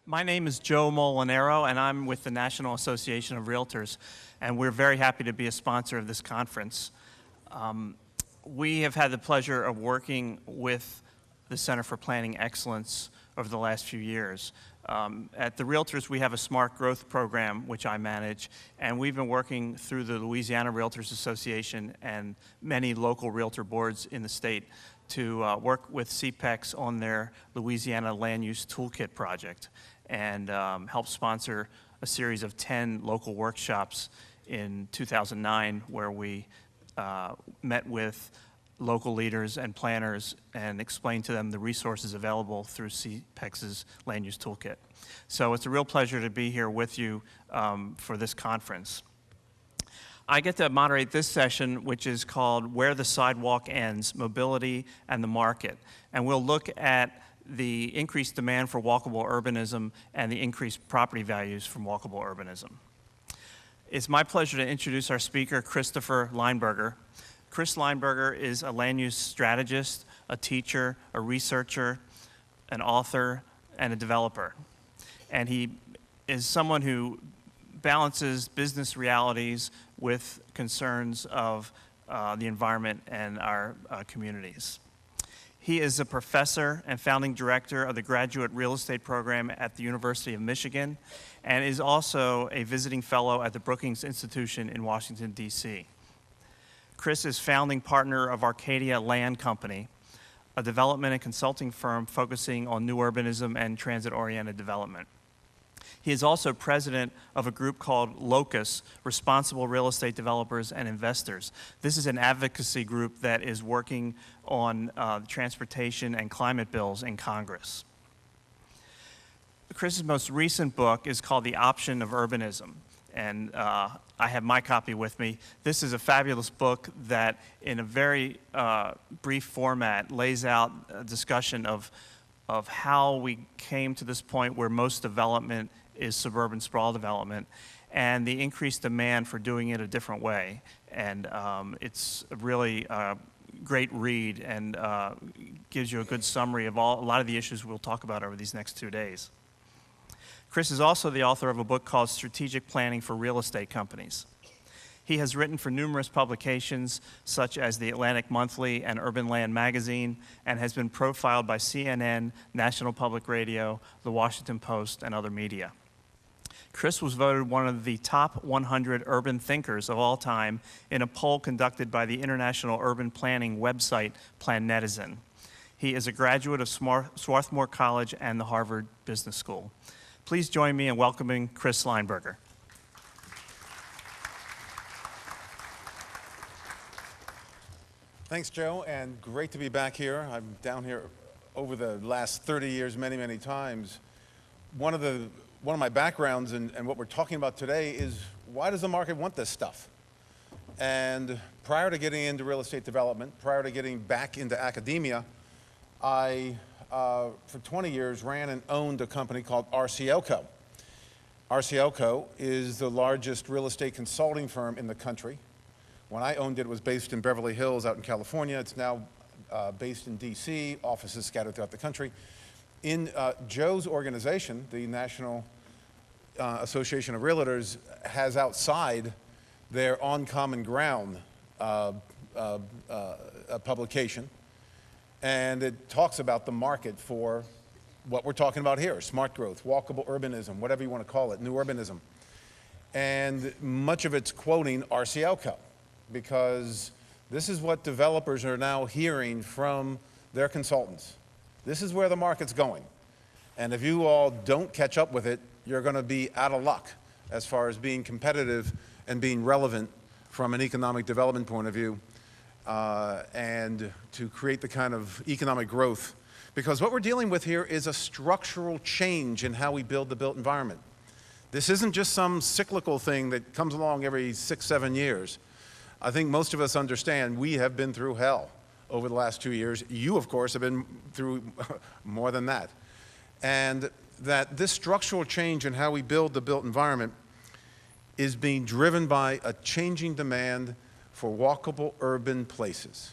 My name is Joe Molinaro, and I'm with the National Association of Realtors, and we're very happy to be a sponsor of this conference. We have had the pleasure of working with the Center for Planning Excellence over the last few years. At the Realtors, we have a Smart Growth program, which I manage, and we've been working through the Louisiana Realtors Association and many local realtor boards in the state to work with CPEX on their Louisiana Land Use Toolkit project and help sponsor a series of 10 local workshops in 2009 where we met with local leaders and planners and explained to them the resources available through CPEX's Land Use Toolkit. So it's a real pleasure to be here with you for this conference. I get to moderate this session, which is called Where the Sidewalk Ends, Mobility and the Market. And we'll look at the increased demand for walkable urbanism and the increased property values from walkable urbanism. It's my pleasure to introduce our speaker, Christopher Lineberger. Chris Lineberger is a land use strategist, a teacher, a researcher, an author, and a developer. And he is someone who balances business realities with concerns of the environment and our communities. He is a professor and founding director of the Graduate Real Estate Program at the University of Michigan and is also a visiting fellow at the Brookings Institution in Washington, D.C. Chris is founding partner of Arcadia Land Company, a development and consulting firm focusing on new urbanism and transit-oriented development. He is also president of a group called Locus, Responsible Real Estate Developers and Investors. This is an advocacy group that is working on transportation and climate bills in Congress. Chris's most recent book is called The Option of Urbanism, and I have my copy with me. This is a fabulous book that, in a very brief format, lays out a discussion of how we came to this point where most development is suburban sprawl development and the increased demand for doing it a different way. And it's a really great read and gives you a good summary of a lot of the issues we'll talk about over these next 2 days. Chris is also the author of a book called Strategic Planning for Real Estate Companies. He has written for numerous publications such as the Atlantic Monthly and Urban Land Magazine and has been profiled by CNN, National Public Radio, The Washington Post, and other media. Chris was voted one of the top 100 urban thinkers of all time in a poll conducted by the international urban planning website Planetizen. He is a graduate of Swarthmore College and the Harvard Business School. Please join me in welcoming Chris Lineberger. Thanks, Joe, and great to be back here. I'm down here over the last 30 years many, many times. One of my backgrounds and what we're talking about today is why does the market want this stuff? And prior to getting into real estate development, prior to getting back into academia, I, for 20 years, ran and owned a company called RCLCO. RCLCO is the largest real estate consulting firm in the country. When I owned it, it was based in Beverly Hills out in California. It's now based in DC, offices scattered throughout the country. In Joe's organization, the National Association of Realtors, has outside their On Common Ground publication, and it talks about the market for what we're talking about here, smart growth, walkable urbanism, whatever you want to call it, new urbanism. And much of it's quoting RCLCO, because this is what developers are now hearing from their consultants. This is where the market's going. And if you all don't catch up with it, you're going to be out of luck as far as being competitive and being relevant from an economic development point of view and to create the kind of economic growth. Because what we're dealing with here is a structural change in how we build the built environment. This isn't just some cyclical thing that comes along every 6, 7 years. I think most of us understand we have been through hell over the last 2 years. You, of course, have been through more than that. And that this structural change in how we build the built environment is being driven by a changing demand for walkable urban places.